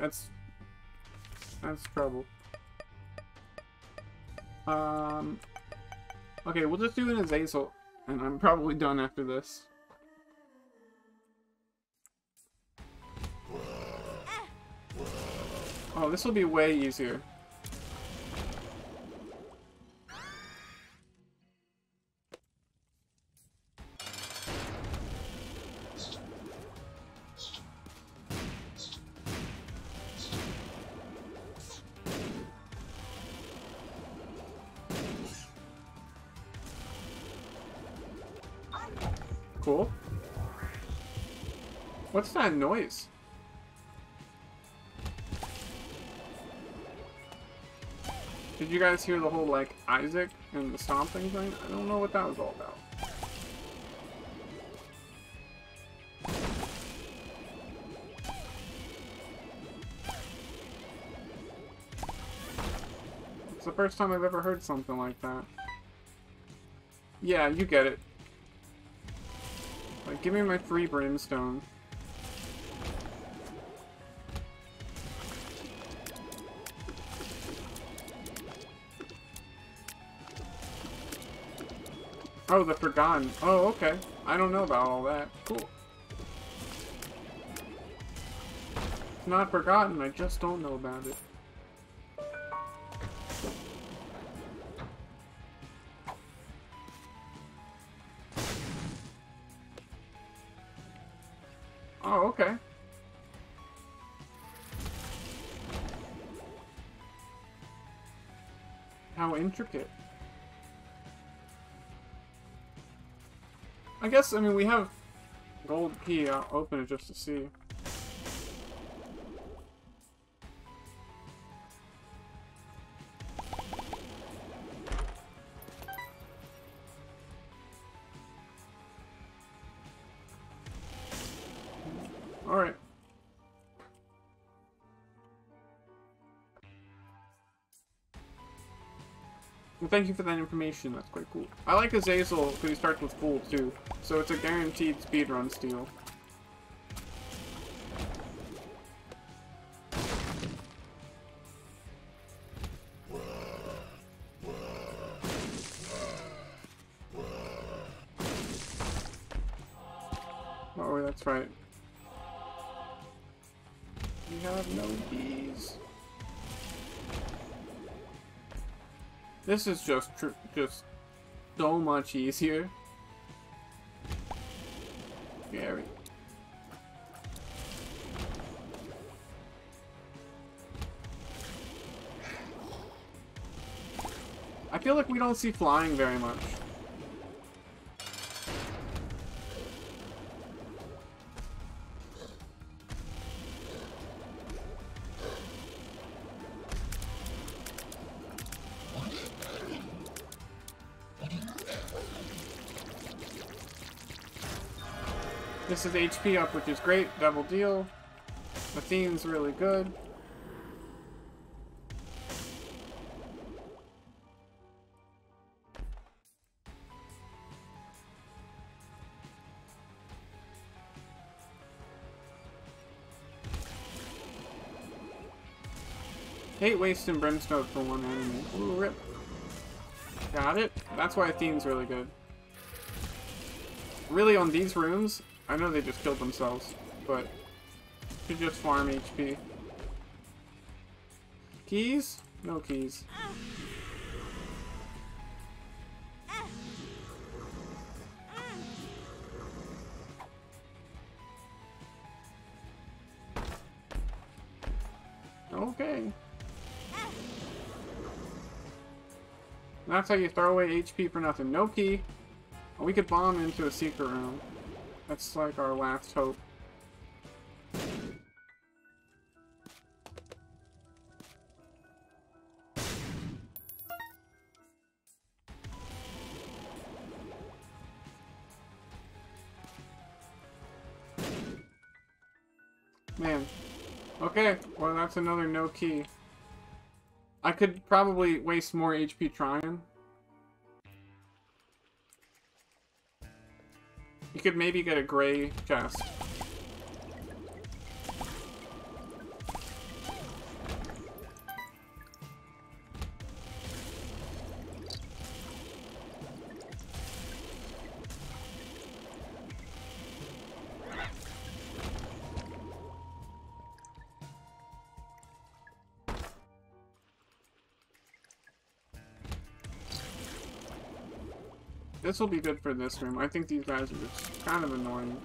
That's trouble. Okay, we'll just do an Azazel, and I'm probably done after this. Oh, this will be way easier. Cool. What's that noise? Did you guys hear the whole, like, Isaac and the stomping thing? I don't know what that was all about. It's the first time I've ever heard something like that. Yeah, you get it. Like, give me my free brimstone. Oh, the Forgotten. Oh, okay. I don't know about all that. Cool. It's not forgotten, I just don't know about it. Oh, okay. How intricate. I guess, I mean, we have gold key. I'll open it just to see. Alright. Well, thank you for that information. That's quite cool. I like Azazel because he starts with full too, so it's a guaranteed speedrun steal. Oh, that's right. We have no keys. This is just so much easier. Gary. I feel like we don't see flying very much. This is HP up, which is great. Double deal. The theme's really good. Hate wasting brimstone for one enemy. Ooh, rip. Got it. That's why the theme's really good. Really, on these rooms, I know they just killed themselves, but you just farm HP. Keys? No keys. Okay. That's how you throw away HP for nothing. No key. We could bomb into a secret room. That's like our last hope. Man. Okay, well that's another no key. I could probably waste more HP trying. You could maybe get a gray chest. this will be good for this room. I think these guys are just kind of annoying.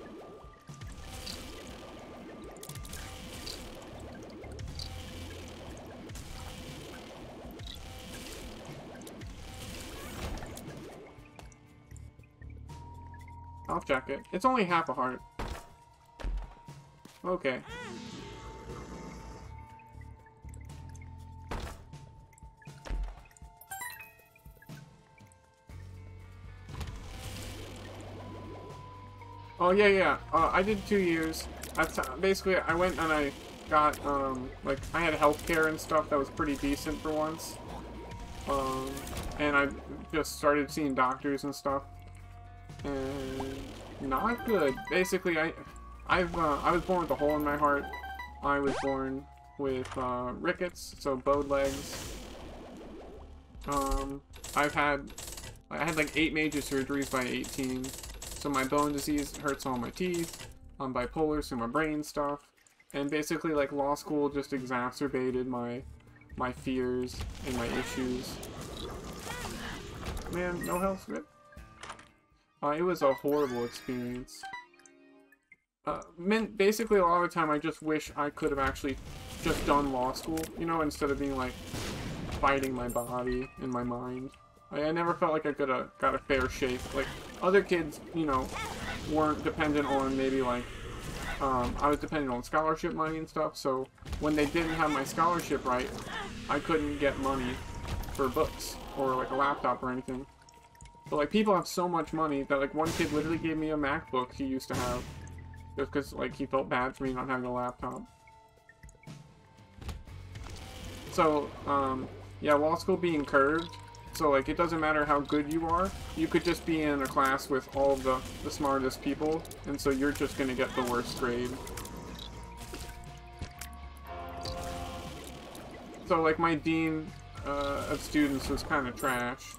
I'll check it. It's only half a heart. Okay. Oh, yeah. I did 2 years. Basically, I went and I got, like, I had healthcare and stuff that was pretty decent for once. And I just started seeing doctors and stuff. And not good. Basically, I was born with a hole in my heart. I was born with, rickets, so bowed legs. I had like 8 major surgeries by 18. So my bone disease hurts all my teeth. I'm bipolar, so my brain stuff. And basically, like, law school just exacerbated my fears and my issues. Man, no health grip. It was a horrible experience. Basically, a lot of the time, I just wish I could have actually just done law school, you know, instead of being, like, fighting my body and my mind. I never felt like I could have got a fair shake. Like, other kids, you know, weren't dependent on maybe, like, I was dependent on scholarship money and stuff, so when they didn't have my scholarship right, I couldn't get money for books or, like, a laptop or anything. But, like, people have so much money that, like, one kid literally gave me a MacBook he used to have. Just because, like, he felt bad for me not having a laptop. So, yeah, law school being curved. So, like, it doesn't matter how good you are. You could just be in a class with all the smartest people. And so you're just going to get the worst grade. So, like, my dean of students was kind of trash.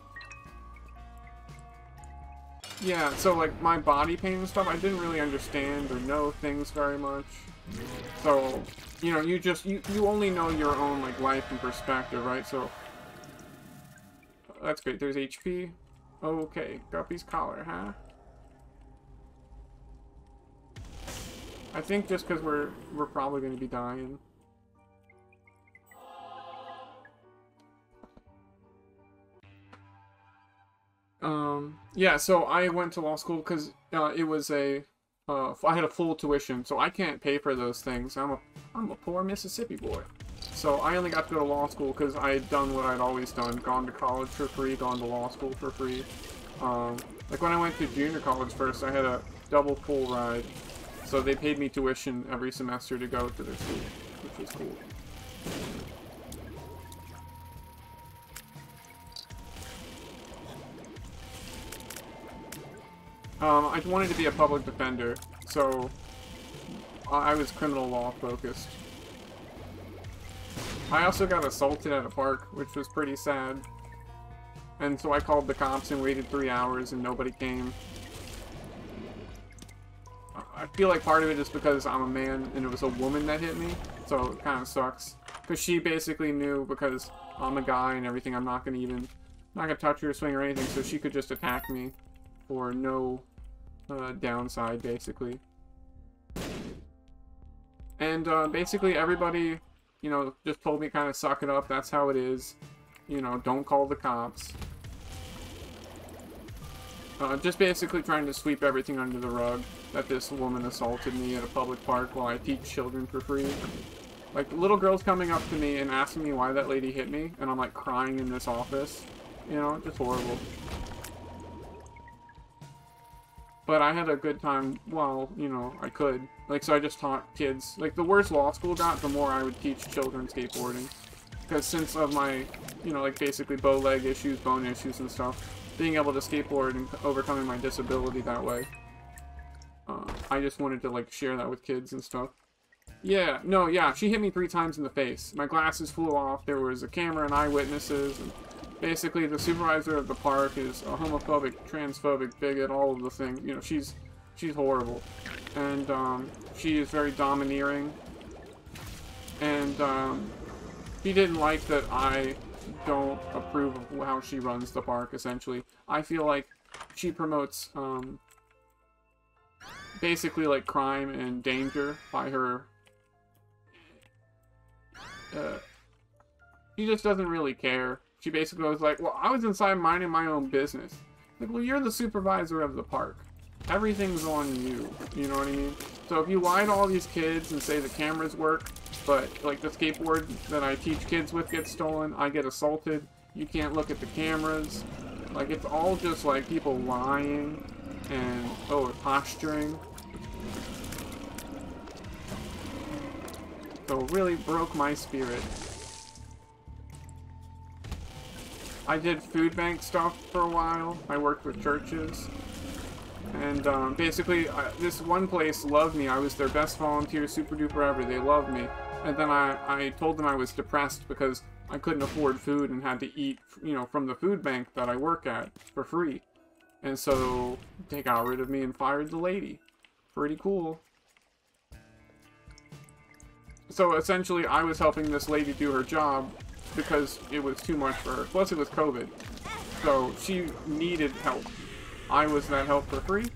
Yeah, so, like, my body pain and stuff, I didn't really understand or know things very much. So, you know, you only know your own, like, life and perspective, right? So, that's great. There's HP. Okay, Guppy's collar, huh? I think just because we're probably going to be dying. Yeah, so I went to law school because it was I had a full tuition, so I can't pay for those things. I'm a poor Mississippi boy. So I only got to go to law school because I had done what I'd always done. Gone to college for free, gone to law school for free. Like when I went to junior college first, I had a double full ride. So they paid me tuition every semester to go to their school, which was cool. I wanted to be a public defender, so I was criminal law focused. I also got assaulted at a park, which was pretty sad. And so I called the cops and waited 3 hours and nobody came. I feel like part of it is because I'm a man and it was a woman that hit me, so it kind of sucks. Because she basically knew because I'm a guy and everything, I'm not gonna touch her or swing or anything, so she could just attack me for no downside, basically. And basically everybody, you know, just told me kind of suck it up, that's how it is. You know, don't call the cops. Just basically trying to sweep everything under the rug that this woman assaulted me at a public park while I teach children for free. Like, little girls coming up to me and asking me why that lady hit me, and I'm like crying in this office. You know, just horrible. But I had a good time while, you know, I could. Like, so I just taught kids. Like, the worse law school got, the more I would teach children skateboarding. Because since of my, you know, like, basically bow leg issues, bone issues and stuff, being able to skateboard and overcoming my disability that way, I just wanted to, like, share that with kids and stuff. Yeah, no, yeah, she hit me 3 times in the face. My glasses flew off, there was a camera and eyewitnesses, and basically the supervisor of the park is a homophobic, transphobic, bigot, all of the things. You know, she's horrible. And, she is very domineering. And, she didn't like that I don't approve of how she runs the park, essentially. I feel like she promotes, basically, like, crime and danger by her, she just doesn't really care. She basically was like, well, I was inside minding my own business. Like, well, you're the supervisor of the park. Everything's on you. You know what I mean? So if you lie to all these kids and say the cameras work, but, like, the skateboard that I teach kids with gets stolen, I get assaulted, you can't look at the cameras. Like, it's all just, like, people lying and, oh, posturing. So it really broke my spirit. I did food bank stuff for a while. I worked with churches. And basically, this one place loved me. I was their best volunteer, super duper ever. They loved me. And then I told them I was depressed because I couldn't afford food and had to eat, you know, from the food bank that I work at for free. And so they got rid of me and fired the lady. Pretty cool. So essentially, I was helping this lady do her job because it was too much for her. Plus, it was COVID. So she needed help. I was that help for free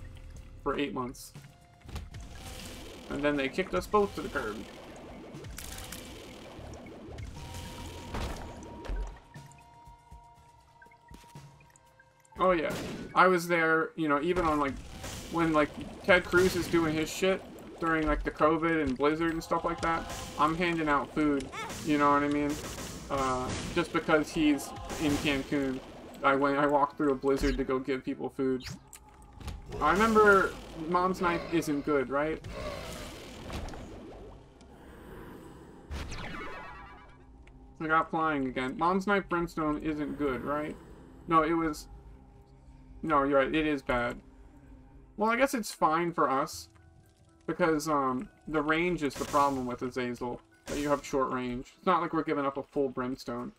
for 8 months. And then they kicked us both to the curb. Oh yeah, I was there, you know, even on like, when like Ted Cruz is doing his shit during like the COVID and Blizzard and stuff like that, I'm handing out food, you know what I mean? Just because he's in Cancun, I walked through a blizzard to go give people food. I remember Mom's Knife isn't good, right? I got flying again. Mom's Knife Brimstone isn't good, right? No, it was... No, you're right, it is bad. Well, I guess it's fine for us, because the range is the problem with Azazel. That you have short range. It's not like we're giving up a full Brimstone.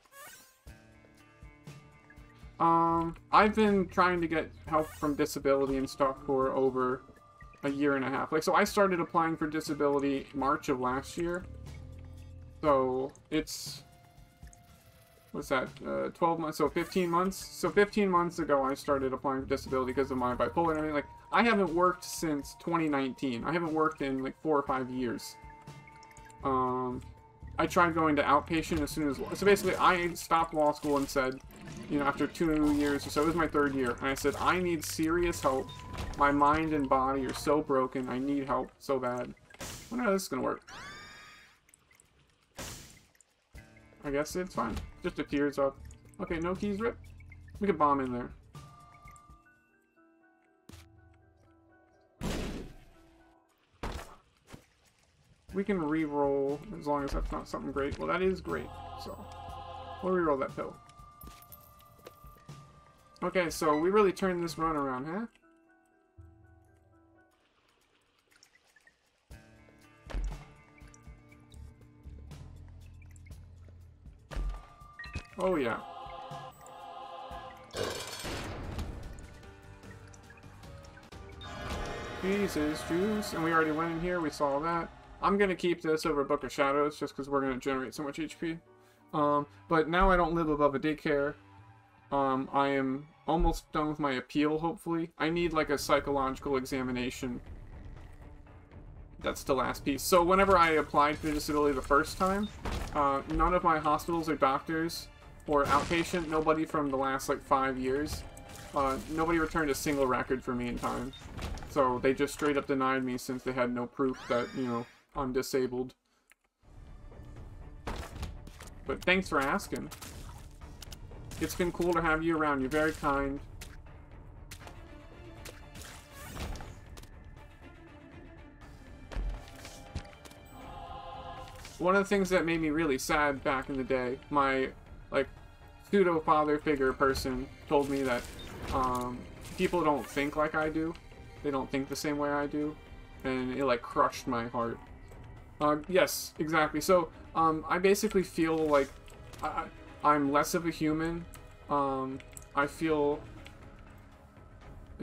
I've been trying to get help from disability and stuff for over a year and a half. Like, so I started applying for disability March of last year. So, it's... What's that? 12 months, so 15 months? So 15 months ago I started applying for disability because of my bipolar and everything. Like, I haven't worked since 2019. I haven't worked in like 4 or 5 years. I tried going to outpatient as soon as... So basically, I stopped law school and said, you know, after 2 years or so, it was my 3rd year, and I said, I need serious help. My mind and body are so broken, I need help so bad. I wonder how this is gonna work. I guess it's fine. Just a tears up. Okay, no keys rip. We could bomb in there. We can re-roll as long as that's not something great. Well, that is great. So, we'll re-roll that pill. Okay, so we really turned this run around, huh? Oh, yeah. Jesus, juice. And we already went in here. We saw that. I'm going to keep this over Book of Shadows just because we're going to generate so much HP. But now I don't live above a daycare. I am almost done with my appeal, hopefully. I need, like, a psychological examination. That's the last piece. So whenever I applied for disability the first time, none of my hospitals or doctors or outpatient, nobody from the last, like, 5 years, nobody returned a single record for me in time. So they just straight up denied me since they had no proof that, you know, I'm disabled. But thanks for asking. It's been cool to have you around. You're very kind. One of the things that made me really sad back in the day, my, like, pseudo-father figure person told me that people don't think like I do. They don't think the same way I do. And it, like, crushed my heart. Yes, exactly. So, I basically feel like I'm less of a human. I feel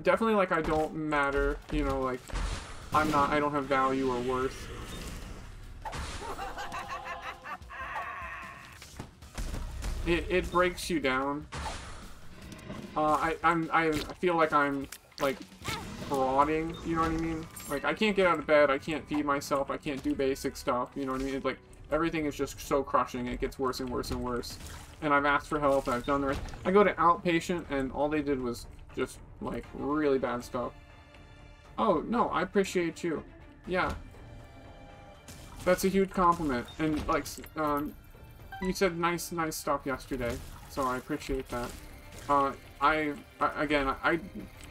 definitely like I don't matter, you know, like I don't have value or worth. It breaks you down. I feel like I'm, like, rotting, you know what I mean? Like, I can't get out of bed, I can't feed myself, I can't do basic stuff, you know what I mean? It's like, everything is just so crushing, it gets worse and worse and worse. And I've asked for help, and I've done the rest. I go to outpatient, and all they did was just, like, really bad stuff. Oh, no, I appreciate you. Yeah. That's a huge compliment. And, like, you said nice stuff yesterday, so I appreciate that. Again, I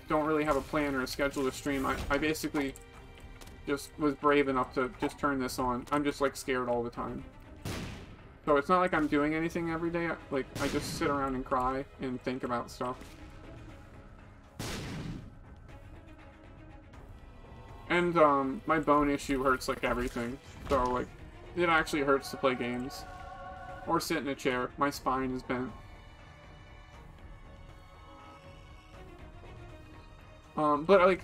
don't really have a plan or a schedule to stream. I basically just was brave enough to just turn this on. I'm just, like, scared all the time. So it's not like I'm doing anything every day. Like, I just sit around and cry and think about stuff. And, my bone issue hurts like everything. So, like, it actually hurts to play games. Or sit in a chair. My spine is bent. But, like,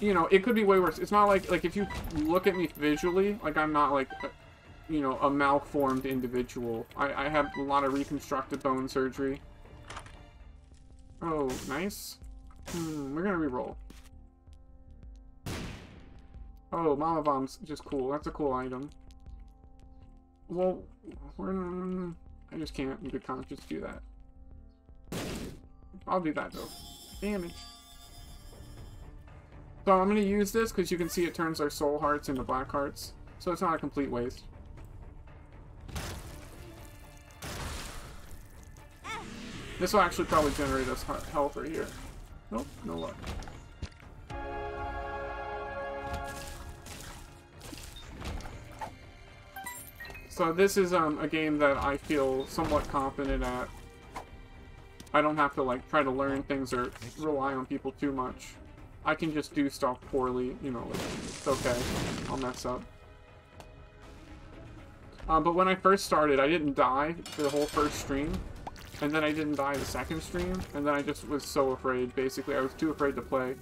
you know, it could be way worse. It's not like if you look at me visually, like, I'm not, like, you know, a malformed individual. I have a lot of reconstructed bone surgery. Oh, nice. We're gonna reroll. Oh, Mama Bomb's just cool. That's a cool item. Well, I just can't in good conscience do that. I'll do that, though. Damage. So I'm gonna use this because you can see it turns our soul hearts into black hearts. So it's not a complete waste. This will actually probably generate us health right here. Nope, no luck. So this is a game that I feel somewhat confident at. I don't have to, like, try to learn things or rely on people too much. I can just do stuff poorly, you know, like, it's okay. I'll mess up. But when I first started, I didn't die the whole first stream. And then I didn't die the second stream. And then I just was so afraid, basically. I was too afraid to play.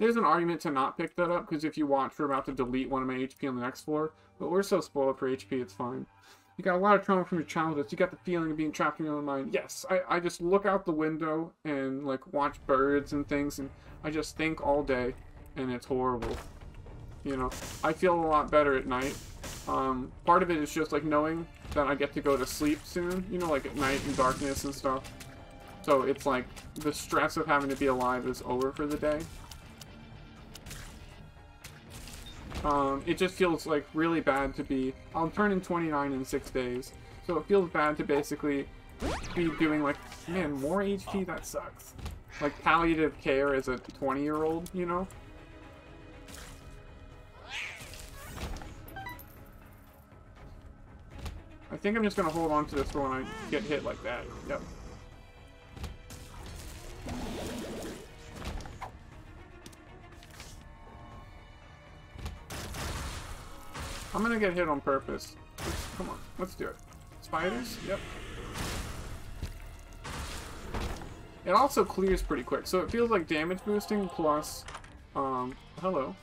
There's an argument to not pick that up, because if you watch, we're about to delete one of my HP on the next floor. But we're so spoiled for HP, it's fine. You got a lot of trauma from your childhood. You got the feeling of being trapped in your own mind. Yes, I just look out the window and, like, watch birds and things, and I just think all day, and it's horrible. You know, I feel a lot better at night. Part of it is just, like, knowing that I get to go to sleep soon, you know, like at night in darkness and stuff. So it's like, the stress of having to be alive is over for the day. It just feels, like, really bad to be... I'll turn in 29 in 6 days. So it feels bad to basically be doing, like, man, more HP? That sucks. Like, palliative care as a 20-year-old, you know? I think I'm just gonna hold on to this for when I get hit like that. Yep. I'm gonna get hit on purpose. Come on, let's do it. Spiders? Yep. It also clears pretty quick, so it feels like damage boosting plus, hello.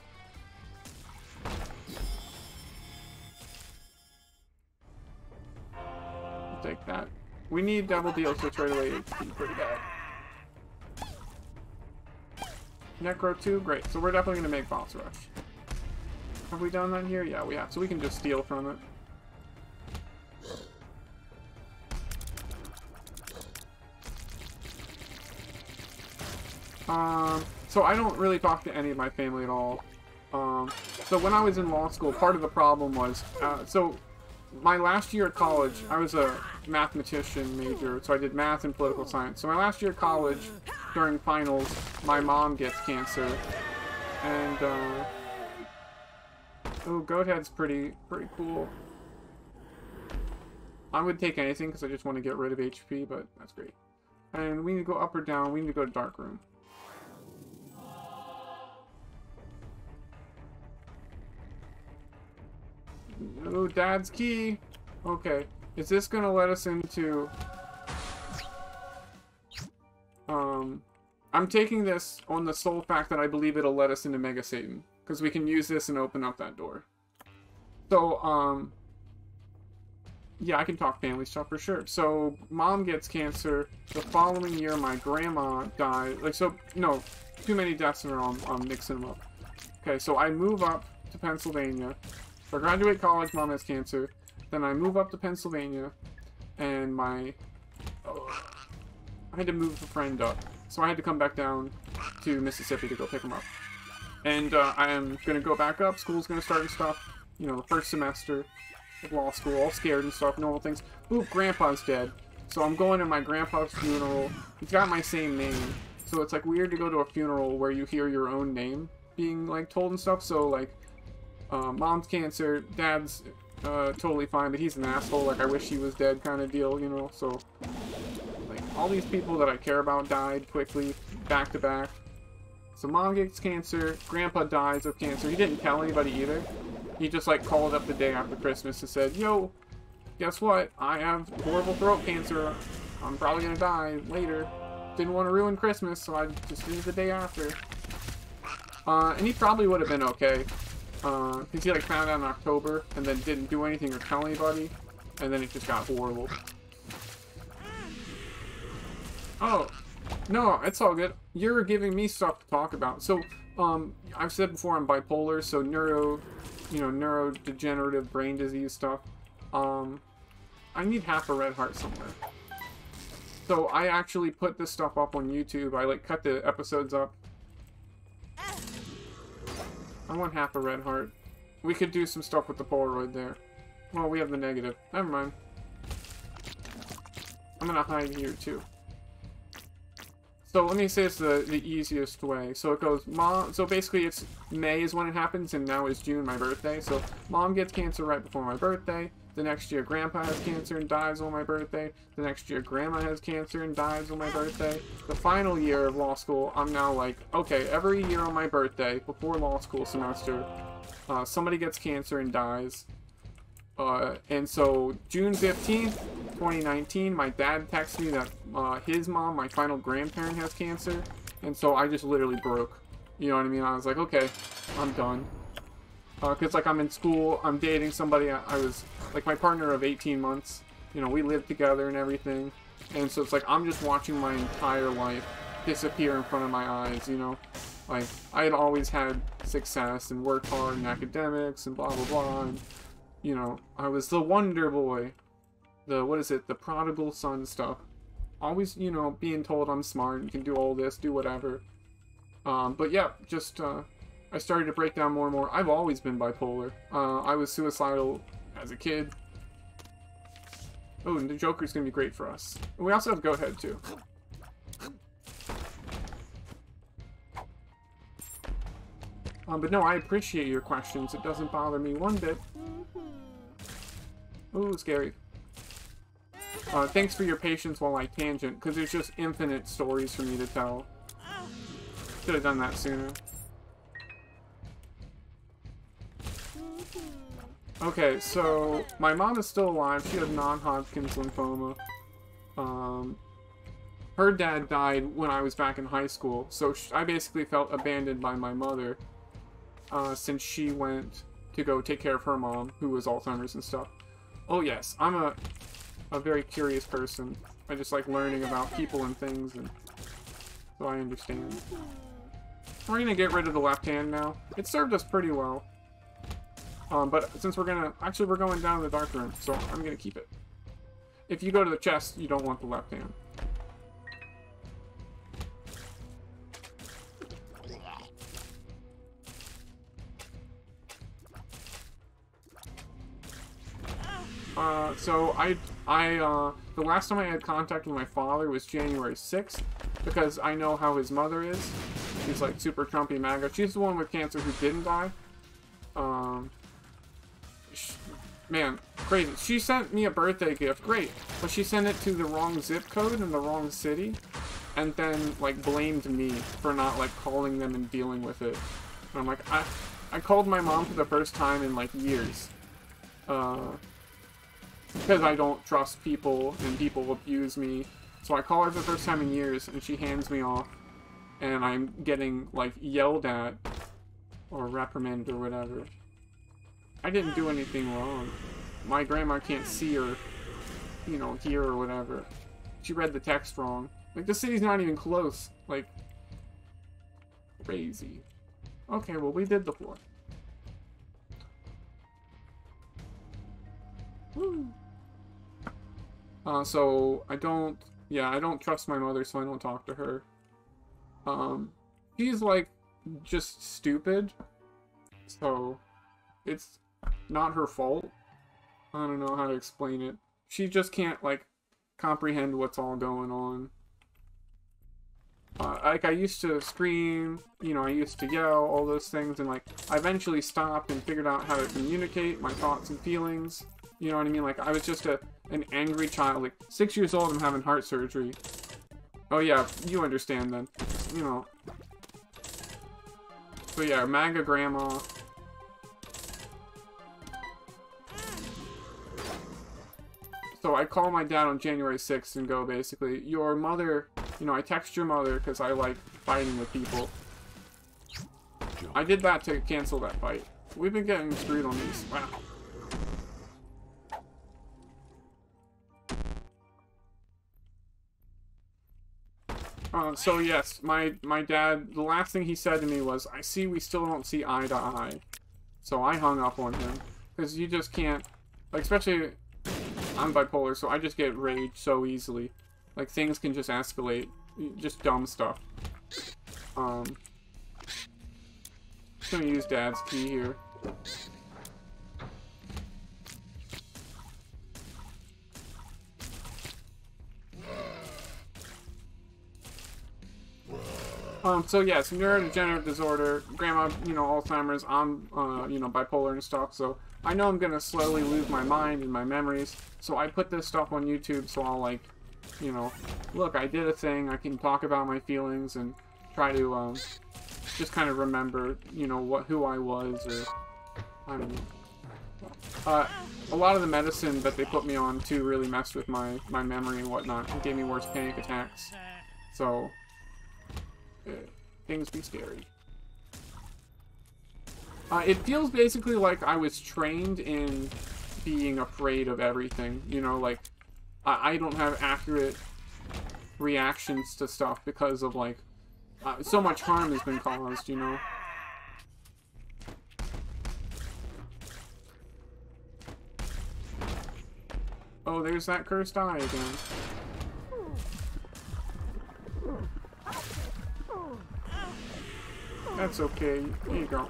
I'll take that. We need double deal to trade away HP pretty bad. Necro 2, great. So we're definitely gonna make boss rush. Have we done that here? Yeah, we have. So we can just steal from it. So I don't really talk to any of my family at all. So when I was in law school, part of the problem was, so my last year at college, I was a mathematician major, so I did math and political science. So my last year at college, during finals, my mom gets cancer, and, oh, Goathead's pretty cool. I would take anything because I just want to get rid of HP, but that's great. And we need to go up or down. We need to go to dark room. Oh, Dad's key. Okay. Is this gonna let us into... I'm taking this on the sole fact that I believe it'll let us into Mega Satan. Because we can use this and open up that door. So, yeah, I can talk family stuff for sure. So, mom gets cancer. The following year, my grandma died. Like, so, no, too many deaths in a row. I'm mixing them up. Okay, so I move up to Pennsylvania. So I graduate college, mom has cancer. Then I move up to Pennsylvania, and I had to move a friend up. So I had to come back down to Mississippi to go pick him up. And I am going to go back up. School's going to start and stuff. You know, the first semester of law school, all scared and stuff, normal things. Boop, grandpa's dead. So I'm going to my grandpa's funeral. He's got my same name. So it's like weird to go to a funeral where you hear your own name being like told and stuff. So like, mom's cancer, dad's totally fine, but he's an asshole. Like I wish he was dead kind of deal, you know. So like all these people that I care about died quickly, back to back. So mom gets cancer, grandpa dies of cancer. He didn't tell anybody either. He just like called up the day after Christmas and said, yo, guess what? I have horrible throat cancer. I'm probably gonna die later. Didn't want to ruin Christmas, so I just did it the day after. And he probably would have been okay. Because he like found out in October and then didn't do anything or tell anybody. And then it just got horrible. Oh. No, it's all good. You're giving me stuff to talk about. So, I've said before I'm bipolar, so neurodegenerative brain disease stuff. I need half a red heart somewhere. So I actually put this stuff up on YouTube. I like cut the episodes up. I want half a red heart. We could do some stuff with the Polaroid there. Well, we have the negative. Never mind. I'm gonna hide here too. So let me say it's the easiest way. So it goes, mom, so basically it's May is when it happens, and now is June, my birthday. So mom gets cancer right before my birthday. The next year, grandpa has cancer and dies on my birthday. The next year, grandma has cancer and dies on my birthday. The final year of law school, I'm now like, okay, every year on my birthday, before law school semester, somebody gets cancer and dies. And so, June 15th, 2019, my dad texted me that his mom, my final grandparent, has cancer. And so I just literally broke. You know what I mean? I was like, okay, I'm done. Because, like, I'm in school, I'm dating somebody, I was, like, my partner of 18 months. You know, we lived together and everything. And so it's like, I'm just watching my entire life disappear in front of my eyes, you know? Like, I had always had success and worked hard in academics and blah, blah, blah. And, you know, I was the wonder boy. The prodigal son stuff. Always, you know, being told I'm smart and can do all this, do whatever. But yeah, just, I started to break down more and more. I've always been bipolar. I was suicidal as a kid. Oh, and the Joker's gonna be great for us. And we also have Go Ahead, too. But no, I appreciate your questions. It doesn't bother me one bit. Ooh, scary. Thanks for your patience while I tangent, because there's just infinite stories for me to tell. Should have done that sooner. Okay, so my mom is still alive. She has non-Hodgkin's lymphoma. Her dad died when I was back in high school, so I basically felt abandoned by my mother since she went to go take care of her mom, who was Alzheimer's and stuff. Oh yes, I'm a very curious person. I just like learning about people and things, and so I understand. We're gonna get rid of the left hand now. It served us pretty well. But since we're going down to the dark room, so I'm gonna keep it. If you go to the chest, you don't want the left hand. So the last time I had contact with my father was January 6th, because I know how his mother is. She's like super Trumpy MAGA. She's the one with cancer who didn't die. Man, crazy. She sent me a birthday gift, great, but she sent it to the wrong zip code in the wrong city, and then, like, blamed me for not, like, calling them and dealing with it. And I'm like, I called my mom for the first time in, like, years. Because I don't trust people, and people abuse me. So I call her for the first time in years, and she hands me off, and I'm getting, like, yelled at, or reprimanded, or whatever. I didn't do anything wrong. My grandma can't see her you know, here or whatever. She read the text wrong. Like, the city's not even close. Like, crazy. Okay, well, we did the floor. Woo. So, I don't trust my mother, so I don't talk to her. She's, like, just stupid. So, it's not her fault. I don't know how to explain it. She just can't, like, comprehend what's all going on. Like, I used to scream, you know, I used to yell, all those things, and, like, I eventually stopped and figured out how to communicate my thoughts and feelings. You know what I mean? Like, I was just an angry child. Like, 6 years old, I'm having heart surgery. Oh, yeah, you understand then. You know. So, yeah, MAGA grandma. So I call my dad on January 6th and go, basically, your mother, you know, I text your mother because I like fighting with people. I did that to cancel that fight. We've been getting screwed on these. Wow. So yes, my dad, the last thing he said to me was, I see we still don't see eye to eye. So I hung up on him. Because you just can't, like, especially, I'm bipolar, so I just get rage so easily. Like, things can just escalate. Just dumb stuff. Just gonna use Dad's key here. So yes, neurodegenerative disorder, grandma, you know, Alzheimer's, I'm, you know, bipolar and stuff, so I know I'm gonna slowly lose my mind and my memories, so I put this stuff on YouTube so I'll, like, you know, look, I did a thing, I can talk about my feelings and try to, just kind of remember, you know, who I was, or, I don't know. A lot of the medicine that they put me on, too, really messed with my memory and whatnot. It gave me worse panic attacks, so things be scary. It feels basically like I was trained in being afraid of everything, you know, like, I don't have accurate reactions to stuff because of, like, so much harm has been caused, you know. Oh, there's that cursed eye again. That's okay. Here you go.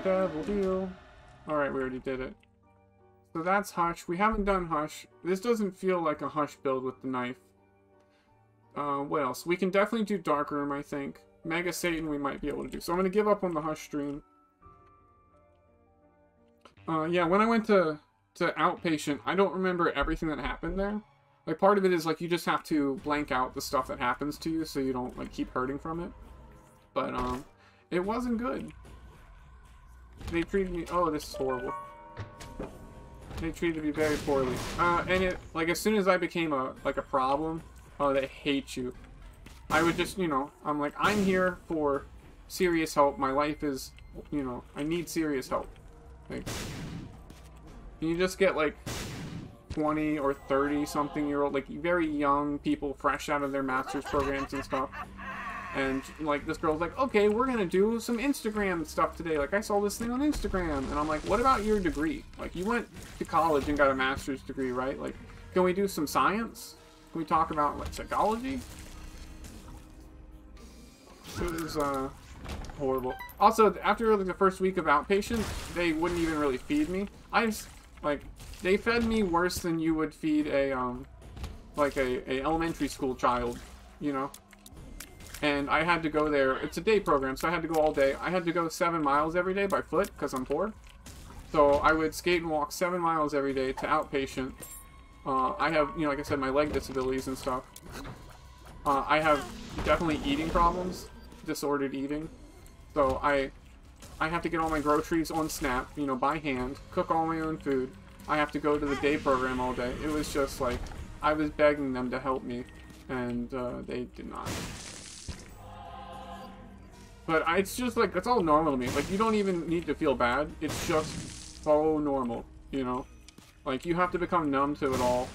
Double deal. Alright, we already did it. So that's Hush. We haven't done Hush. This doesn't feel like a Hush build with the knife. What else? We can definitely do Dark Room, I think. Mega Satan we might be able to do. So I'm going to give up on the Hush stream. Yeah, when I went to Outpatient, I don't remember everything that happened there. Like, part of it is, like, you just have to blank out the stuff that happens to you so you don't, like, keep hurting from it. But, it wasn't good. They treated me... Oh, this is horrible. They treated me very poorly. And it, like, as soon as I became a problem, oh, they hate you. I would just, you know, I'm like, I'm here for serious help. My life is, you know, I need serious help. Like, you just get, like, 20 or 30 something year old, like, very young people fresh out of their master's programs and stuff. And, like, this girl's like, okay, we're gonna do some Instagram stuff today. Like, I saw this thing on Instagram. And I'm like, what about your degree? Like, you went to college and got a master's degree, right? Like, can we do some science? Can we talk about, like, psychology? It was, horrible. Also, after, like, the first week of outpatient, they wouldn't even really feed me. I just, like, they fed me worse than you would feed a, like, a elementary school child, you know? And I had to go there. It's a day program, so I had to go all day. I had to go 7 miles every day by foot, because I'm poor. So I would skate and walk 7 miles every day to outpatient. I have, you know, like I said, my leg disabilities and stuff. I have definitely eating problems, disordered eating. So I have to get all my groceries on Snap, you know, by hand, cook all my own food. I have to go to the day program all day. It was just like, I was begging them to help me, and they did not. But it's just like, it's all normal to me. Like, you don't even need to feel bad. It's just so normal, you know? Like, you have to become numb to it all.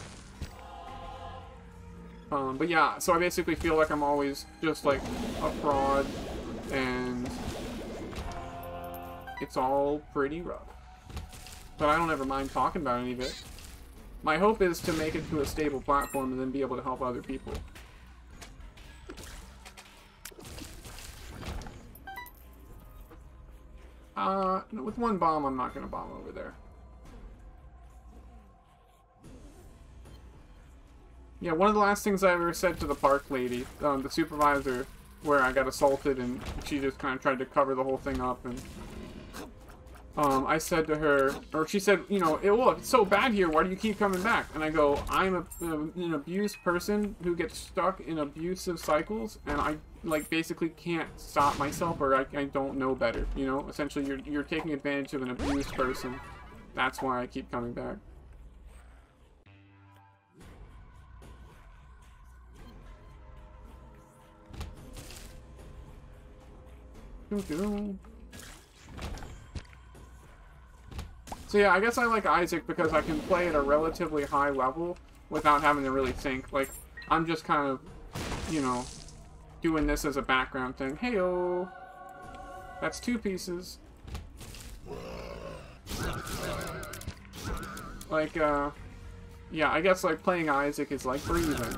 But yeah, so I basically feel like I'm always just like a fraud, and it's all pretty rough. But I don't ever mind talking about any of it. My hope is to make it to a stable platform and then be able to help other people. With one bomb, I'm not going to bomb over there. Yeah, one of the last things I ever said to the park lady, the supervisor, where I got assaulted and she just kind of tried to cover the whole thing up, and I said to her, or she said, you know, look, it's so bad here, why do you keep coming back? And I go, I'm an abused person who gets stuck in abusive cycles, and I, like, basically can't stop myself, or I don't know better, you know? Essentially, you're taking advantage of an abused person. That's why I keep coming back. So yeah, I guess I like Isaac because I can play at a relatively high level without having to really think. Like, I'm just kind of, you know, doing this as a background thing. Hey-oh! That's 2 pieces. Like, yeah, I guess, like, playing Isaac is like breathing.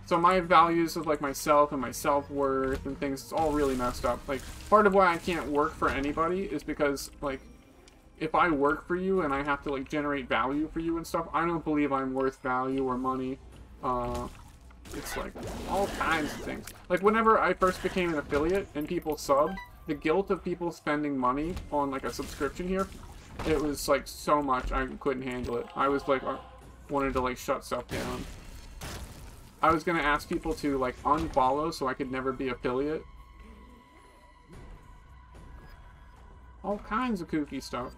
So my values of, like, myself and my self-worth and things, it's all really messed up. Like, part of why I can't work for anybody is because, like, if I work for you and I have to, like, generate value for you and stuff, I don't believe I'm worth value or money. It's, like, all kinds of things. Like, whenever I first became an affiliate and people subbed, the guilt of people spending money on, like, a subscription here, it was, like, so much I couldn't handle it. I was, like, wanted to, like, shut stuff down. I was gonna ask people to, like, unfollow so I could never be affiliate. All kinds of kooky stuff.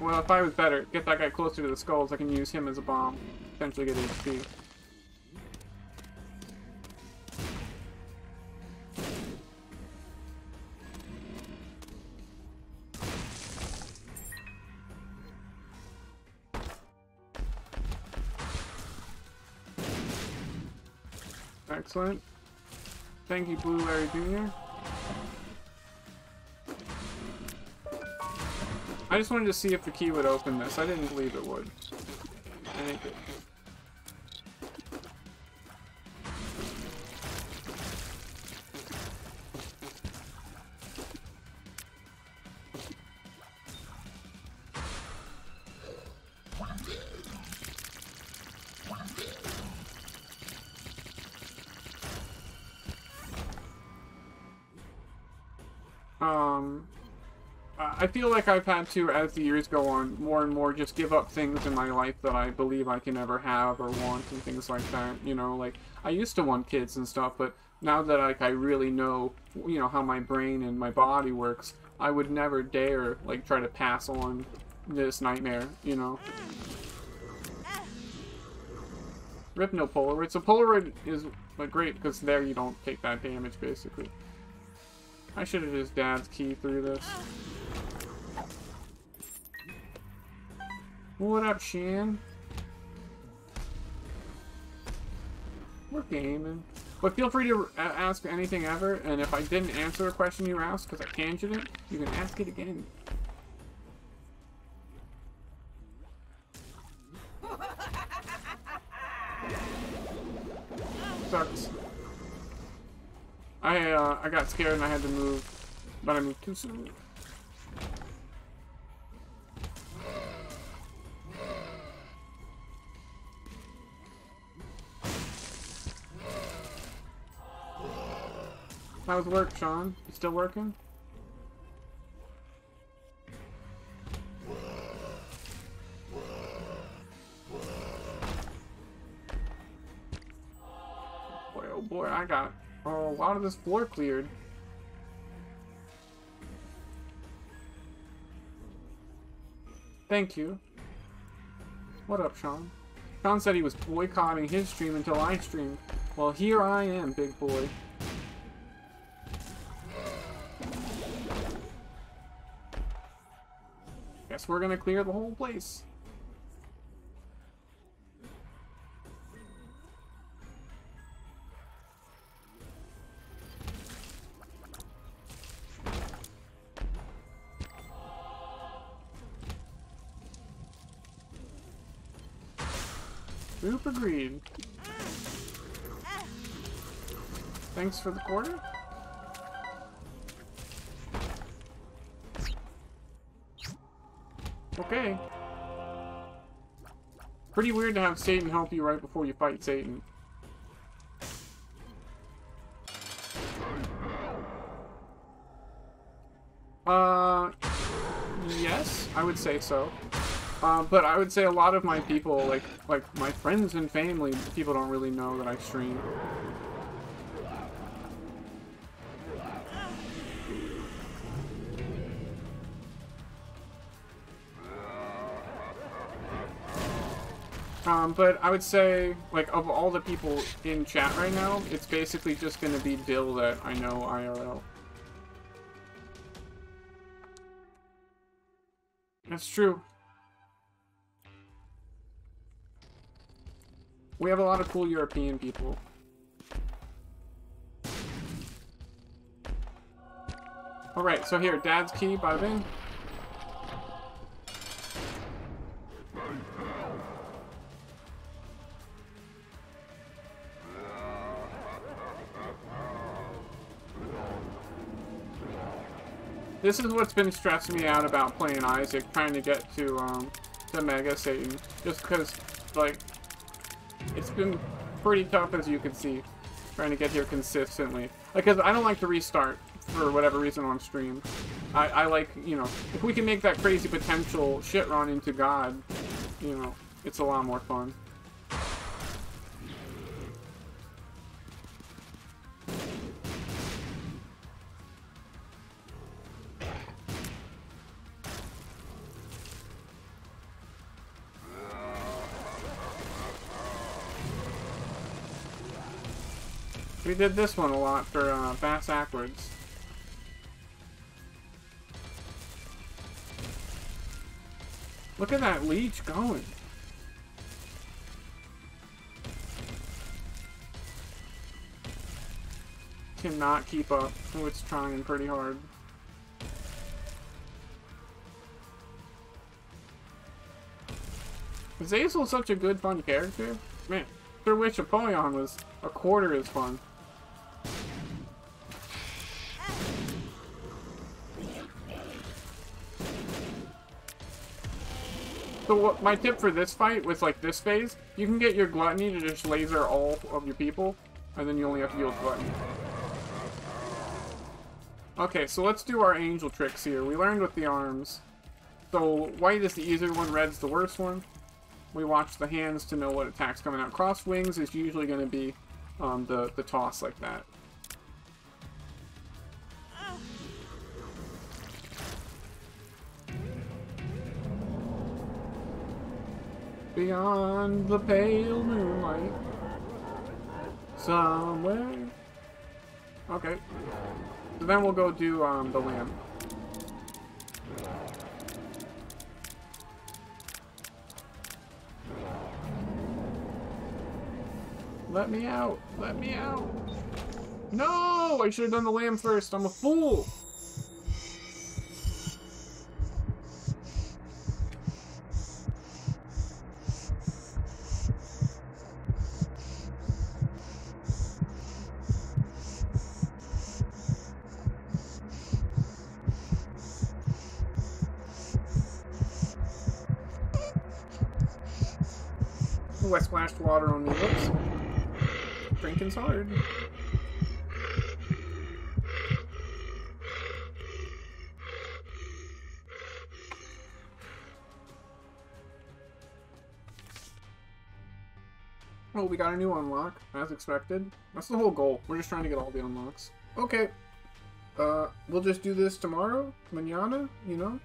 Well, if I was better, get that guy closer to the skulls, I can use him as a bomb. Potentially get HP. Excellent. Thank you, Blue Larry Jr. I just wanted to see if the key would open this. I didn't believe it would. And it did. I feel like I've had to, as the years go on, more and more just give up things in my life that I believe I can never have or want and things like that, you know, like, I used to want kids and stuff, but now that, like, I really know, you know, how my brain and my body works, I would never dare, like, try to pass on this nightmare, you know. Rip no Polaroid. So Polaroid is, like, great, because there you don't take that damage, basically. I should have just dad's key through this. What up, Shan? We're gaming. But feel free to ask anything ever, and if I didn't answer a question you asked because I tangented it, you can ask it again. Sucks. I got scared and I had to move, but I moved too soon. How's work, Sean? You still working? Boy, oh boy, I got a lot of this floor cleared. Thank you. What up, Sean? Sean said he was boycotting his stream until I streamed. Well, here I am, big boy. Guess we're gonna clear the whole place. Group agreed. Thanks for the quarter. Okay. Pretty weird to have Satan help you right before you fight Satan. Yes, I would say so. But I would say a lot of my people, like my friends and family, people don't really know that I stream. But I would say, like, of all the people in chat right now, it's basically just gonna be Dill that I know IRL. That's true. We have a lot of cool European people. Alright, so here, Dad's Key, bada bing. This is what's been stressing me out about playing Isaac, trying to get to Mega Satan. Just because, like, it's been pretty tough, as you can see, trying to get here consistently. Like, because I don't like to restart for whatever reason on stream. I like, you know, if we can make that crazy potential shit run into God, you know, it's a lot more fun. We did this one a lot for Bass Backwards. Look at that leech going. Cannot keep up. Oh, it's trying pretty hard. Azazel's such a good, fun character. Man, Through Witch Apollyon was a quarter as fun. So what my tip for this fight with like this phase, you can get your gluttony to just laser all of your people, and then you only have to deal with gluttony. Okay, so let's do our angel tricks here. We learned with the arms. So white is the easier one, red's the worst one. We watch the hands to know what attack's coming out. Cross wings is usually going to be the toss like that. Beyond the pale moonlight, somewhere. Okay. So then we'll go do the lamb. Let me out! Let me out! No! I should have done the lamb first. I'm a fool! Ooh, I splashed water on me. Whoops. Drinking's hard. Oh, we got a new unlock, as expected. That's the whole goal. We're just trying to get all the unlocks. Okay. We'll just do this tomorrow, mañana, you know?